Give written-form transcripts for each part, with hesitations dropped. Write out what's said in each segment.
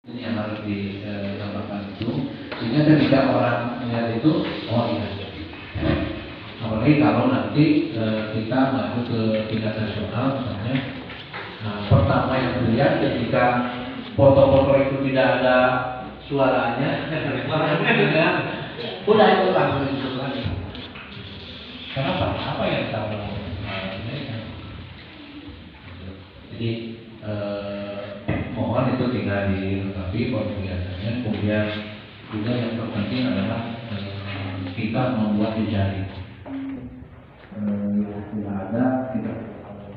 Ini yang harus ditambahkan itu, sehingga ketika orang melihat itu, oh iya. Apalagi kalau nanti kita masuk ke tingkat nasional misalnya, nah, pertama yang dilihat ketika foto-foto itu tidak ada suaranya, udah itu langsung disebutkan. Kenapa? Apa yang kita mau? Jadi mohon itu tinggal dilengkapi biasanya. Kemudian juga yang terpenting adalah kita membuat jejaring. Tidak ada, kita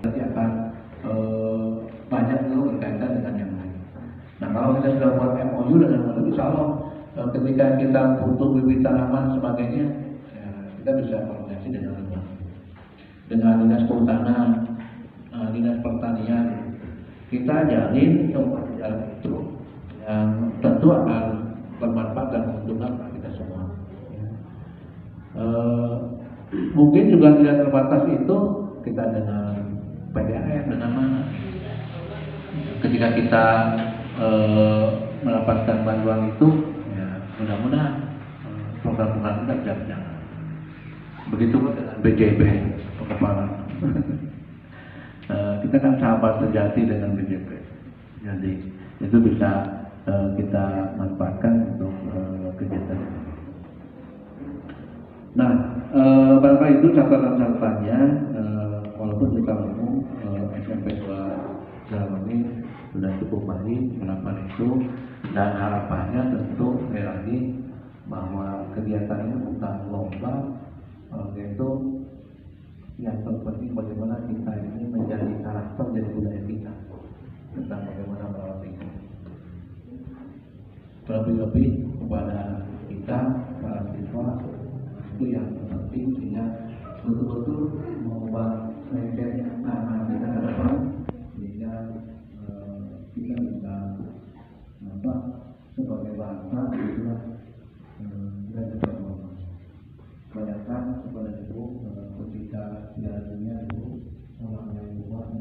nanti akan banyak dulu berkaitan dengan yang lain. Nah, kalau kita sudah buat MOU dengan MOU, insya Allah ketika kita butuh bibit tanaman sebagainya, ya, kita bisa koordinasi dengan dinas kehutanan, dinas pertanian. Kita jalin perjalanan itu yang tentu akan bermanfaat dan menguntungkan kita semua. Mungkin juga tidak terbatas itu kita dengan PDAM, dengan mana. Ketika kita mendapatkan bantuan itu, ya mudah-mudahan program-program kita bisa berjalan. Begitu dengan BJB, pengepalan. Kita kan sahabat sejati dengan BJP, jadi itu bisa kita manfaatkan untuk kegiatan. Nah, barangkali itu catatan-catatannya, walaupun kita umum SMP 2 dalam ini sudah cukup baik melakukan itu, dan harapannya tentu lagi bahwa kegiatan ini bukan lomba, yaitu yang terpenting bagaimana kita ini menjadi karakter dari budaya kita tentang bagaimana merawat lingkungan. Terlebih-lebih kepada kita para siswa itu yang terpenting, sehingga betul-betul mengubah mindset anak kita ke depan, sehingga kita bisa sebagai bangsa juga kita bisa bayangkan kepada ibu ketika Piala Dunia itu orang yang buat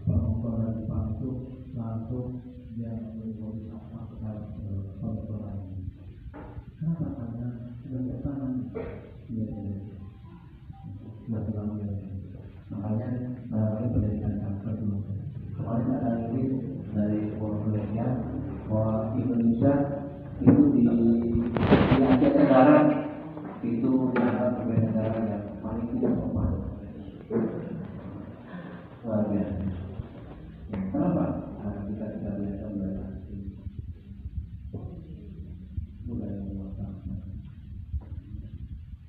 penonton dan Jepang itu langsung dia memberi apa kepada penonton. Kenapa? Karena sudah kesana sudah terlalu makanya barangkali pendidikan kanker dulu. Kemarin ada rilis dari Indonesia bahwa Indonesia itu di Asia Tenggara itu dianggap sebagai negara yang paling tidak sopan. Luar biasa. Kenapa? Karena kita tidak biasa budaya asing, budaya luar.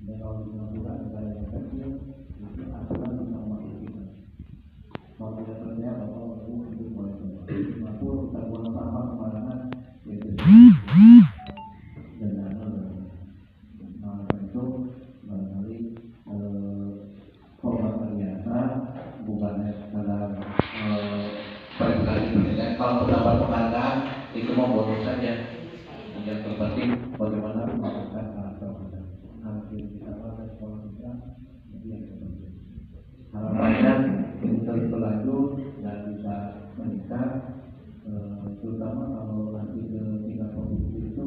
Dan kalau dilakukan negara yang kecil, itu aturan tentang waktu kita. Kalau tidak percaya, bapak itu boleh coba. Singapura kita buang sampah sembarangan, yaitu kalau pendapat penghargaan itu mau bonus saja. Yang terpenting bagaimana melakukan karakter kita. Hasil kita pada sekolah kita itu yang terpenting. Harapannya ini terus berlanjut dan bisa meningkat, terutama kalau nanti ke tingkat provinsi itu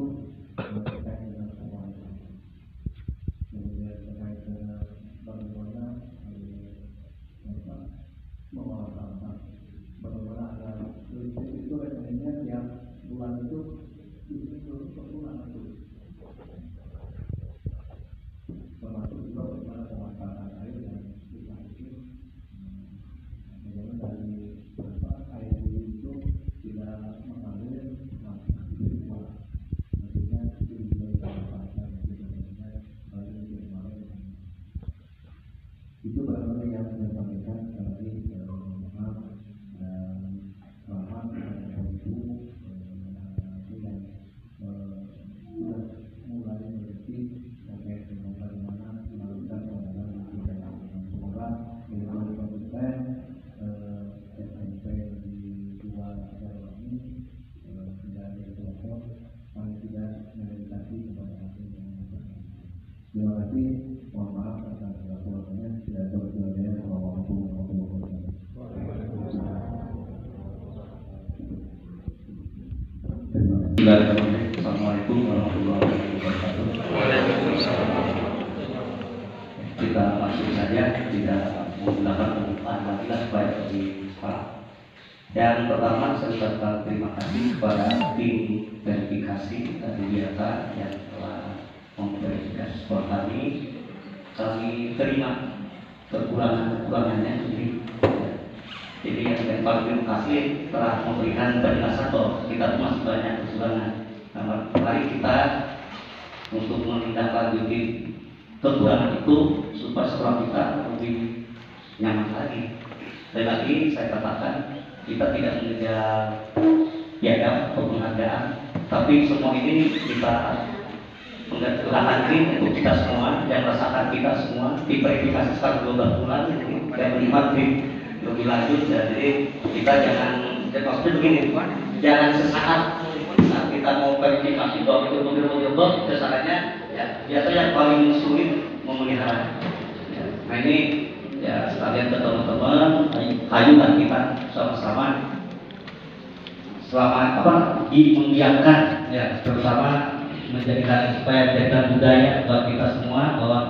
terkait dengan semuanya. Kemudian terkait dengan bagaimana mengolah sampah. Bagaimana agar listrik itu rekeningnya tiap bulan itu per bulan itu, termasuk juga bagaimana pemanfaatan air yang kita itu, bagaimana dari air itu tidak Assalamualaikum warahmatullahi wabarakatuh. Kita langsung saja, tidak menggunakan pembukaan lagi supaya lebih cepat. Yang pertama, saya ucapkan terima kasih kepada tim verifikasi dari Biata yang telah memverifikasi skor kami. Kami terima kekurangannya jadi yang paling terima kasih telah memberikan penjelasan bahwa kita masih banyak kekurangan. Nah, mari kita untuk menindaklanjuti kekurangan itu supaya sekolah kita lebih nyaman lagi. Dan lagi saya katakan kita tidak mengejar piagam atau penghargaan, tapi semua ini kita menggunakan untuk kita semua yang merasakan kita semua diverifikasi selama 12 bulan dan menikmati lebih lanjut. Jadi kita maksudnya begini, jangan sesaat saat kita mau verifikasi bahwa itu mobil-mobil kesannya ya biasanya yang paling sulit memelihara. Nah ini ya sekalian ke teman-teman, hayulah kita sama-sama membiarkan ya, terutama menjadikan supaya jaga budaya buat kita semua bahwa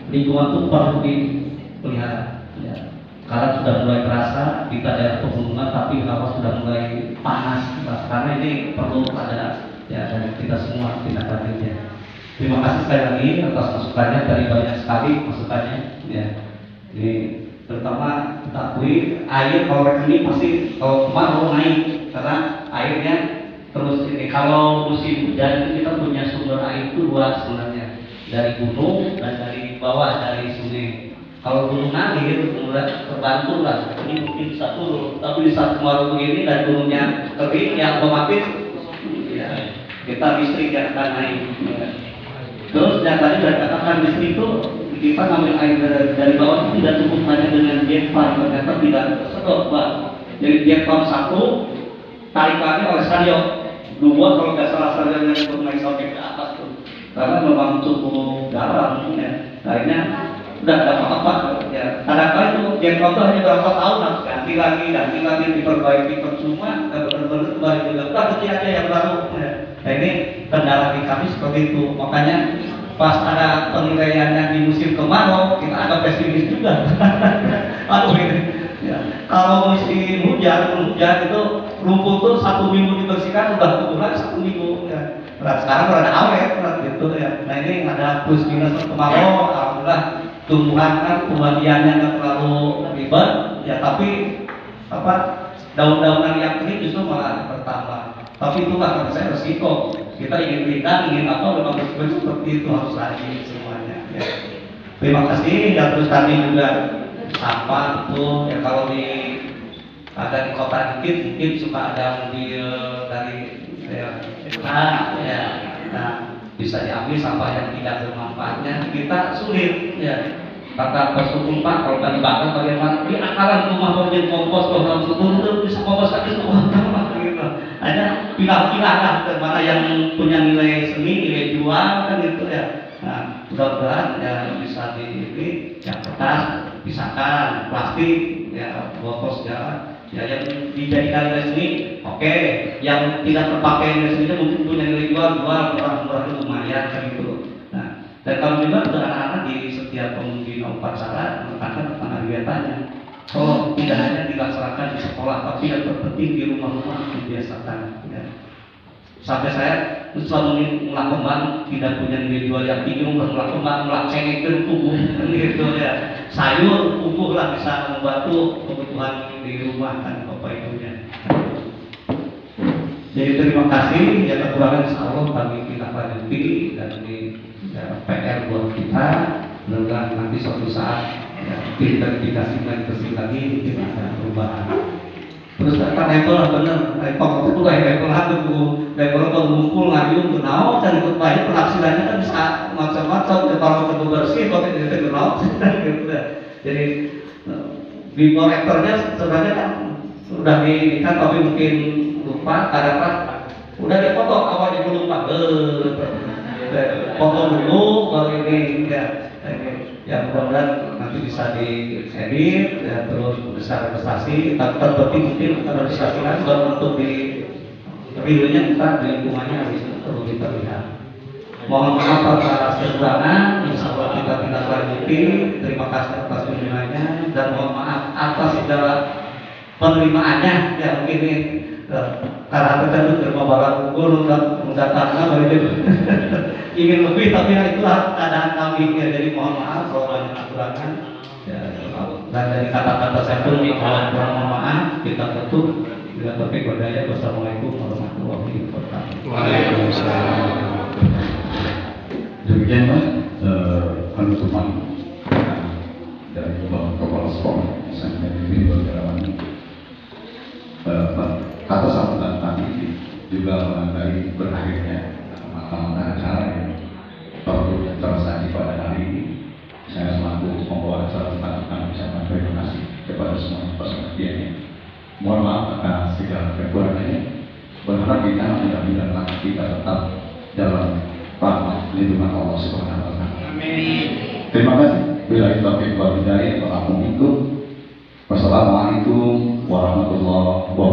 lingkungan itu perlu dipelihara. Ya. Karena sudah mulai terasa kita daerah pegunungan, tapi hawa sudah mulai panas. Karena ini perlu ada ya dari kita semua tindak lanjutnya. Terima kasih sekali lagi atas masukannya, dari banyak sekali masukannya. Ya. Jadi terutama kita akui air kalau ini pasti kalau kemarau naik karena airnya terus ini. Kalau musim hujan kita punya sumber air itu dua sebenarnya, dari gunung dan dari bawah dari sungai. Kalau gunung naik mulai terbantu lah, ini mungkin bisa turun. Tapi di saat kemarau begini dan gunungnya kering, ya otomatis ya, kita listrik yang akan naik. Ya. Terus yang tadi saya katakan listrik itu kita ngambil air dari bawah itu tidak cukup hanya dengan jet pump, ternyata tidak tersedot, Pak. Jadi jet pump satu tarikannya oleh stadion, dua kalau nggak salah stadion yang bermain sampai ke atas tuh, karena memang cukup dalam ya. Akhirnya udah dapat apa ya, kadang-kadang itu jet pump itu hanya berapa tahun harus ganti lagi diperbaiki percuma, benar-benar kembali juga udah ganti aja yang baru ya. Nah ini kendala di kami seperti itu, makanya pas ada penilaiannya di musim kemarau kita agak pesimis juga. Aduh ini ya. Kalau musim hujan itu rumput tuh 1 minggu dibersihkan udah tumbuhan 1 minggu ya. Nah sekarang berada awet gitu ya. Nah ini ada plus minus kemarau, alhamdulillah tumbuhan kan pembagiannya nggak terlalu ribet ya, tapi apa daun-daunan yang kering justru malah bertambah. Tapi itulah kata saya resiko. Kita ingin pindah, ingin apa, memang seperti itu harus lagi semuanya. Ya. Terima kasih. Dan terus tadi juga sampah itu ya, kalau ada di kota dikit mungkin suka ada mobil dari bisa diambil sampah yang tidak bermanfaatnya, kita sulit ya. Kata Pak Pak kalau tadi bakal bagaimana di akalan rumah project kompos kalau itu bisa kompos lagi semua. Ada pilah-pilah lah mana yang punya nilai seni, nilai jual kan gitu ya. Nah, mudah-mudahan ya bisa di yang kertas pisahkan, plastik ya, botol segala ya yang dijadikan nilai seni, oke. Yang tidak terpakai nilai seni mungkin punya nilai jual murah-murah itu lumayan kan gitu. Nah, dan kalau juga untuk anak-anak di setiap pengunjung upacara menekankan tentang kegiatannya. Oh, tidak hanya dilaksanakan di sekolah, tapi yang terpenting di rumah-rumah dibiasakan. Ya. Sampai saya selalu mulak kembang tidak punya nilai jual yang tinggi, mulak kembang, mulak cengek dan tubuh, gitu ya. Sayur, tubuh lah bisa membantu kebutuhan di rumah kan bapak ibunya. Jadi terima kasih, ya kekurangan insya Allah kami kita lanjuti dan ini ya, PR buat kita. Mudah-mudahan nanti suatu saat ya, verifikasi lagi mungkin ada perubahan. Terus kata level bener, level itu kayak level itu level mengumpul ngayun kenal dan ikut banyak penafsirannya kan bisa macam-macam. Kalau itu bersih kalau itu kenal gitu. Jadi before afternya sebenarnya kan sudah kan tapi mungkin lupa kadang-kadang udah dipoto awalnya lupa foto dulu baru ini ya mudah-mudahan nanti bisa diedit ya, terus besar investasi tapi terpenting mungkin investasi kan baru untuk di realnya kita di lingkungannya harus perlu kita lihat. Mohon maaf atas kekurangan, insya Allah kita tidak lanjuti. Terima kasih atas kunjungannya dan mohon maaf atas segala penerimaannya. Ya mungkin ini karena tertentu terima barang unggul dan mendatangkan begitu. Ingin lebih tapi itulah keadaan kami. Ya, jadi mohon maaf kalau banyak kekurangan. Ya, dan dari kata-kata saya pun mohon maaf, kita tutup dengan topik berdaya. Wassalamualaikum warahmatullahi wabarakatuh. Waalaikumsalam. Demikian Mas penutupan dari Bapak Kepala Sekolah sampai ini berjalan. Kata sambutan tadi juga menandai berakhirnya malam acara yang baru tersaji pada hari ini. Saya selaku pembawa acara kami ucapkan terima kasih kepada semua peserta. Mohon maaf atas segala kekurangannya. Berharap kita mudah-mudahan kita tetap dalam rahmat lindungan Allah Subhanahu wa taala. Amin. Terima kasih. Bila taufiq wal hidayah. Wassalamualaikum warahmatullahi wabarakatuh.